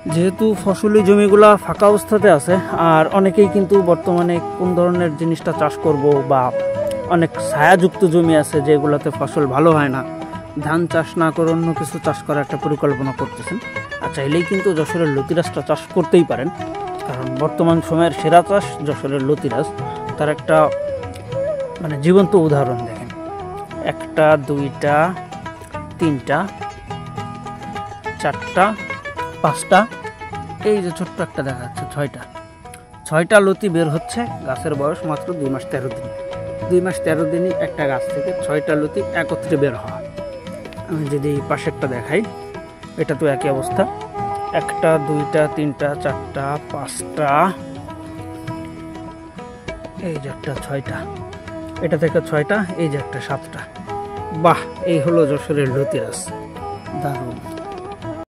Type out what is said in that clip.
যেহেতু ফসলি জমিগুলা ফাঁকা অবস্থাতে আছে, আর অনেকেই কিন্তু বর্তমানে কোন ধরনের জিনিসটা চাষ করব, বা অনেক ছায়াযুক্ত জমি আছে যেগুলোতে ফসল ভালো হয় না, ধান চাষ না করে অন্য কিছু চাষ করার একটা পরিকল্পনা করতেছেন। আর চাইলেই কিন্তু যশোরের লতিরাজটা চাষ করতেই পারেন, কারণ বর্তমান সময়ের সেরা চাষ যশোরের লতিরাজ। তার একটা মানে জীবন্ত উদাহরণ দেখেন, 1টা 2টা 3টা 4টা 5টা, এই যে ছোট্ট একটা দেখা যাচ্ছে 6টা লতি বের হচ্ছে। গাছের বয়স মাত্র 2 মাস 13 দিন। 2 মাস 13 দিনই একটা গাছ থেকে 6টা লতি একত্রে বের হওয়া। আমি যদি পাশেরটা দেখাই, এটা তো একই অবস্থা, 1টা 2টা 3টা 4টা 5টা, এই যে একটা 6টা, এটা থেকে 6টা, এই যে একটা 7টা। বাহ, এই হলো যশোরের লতিরাজ, দারুণ।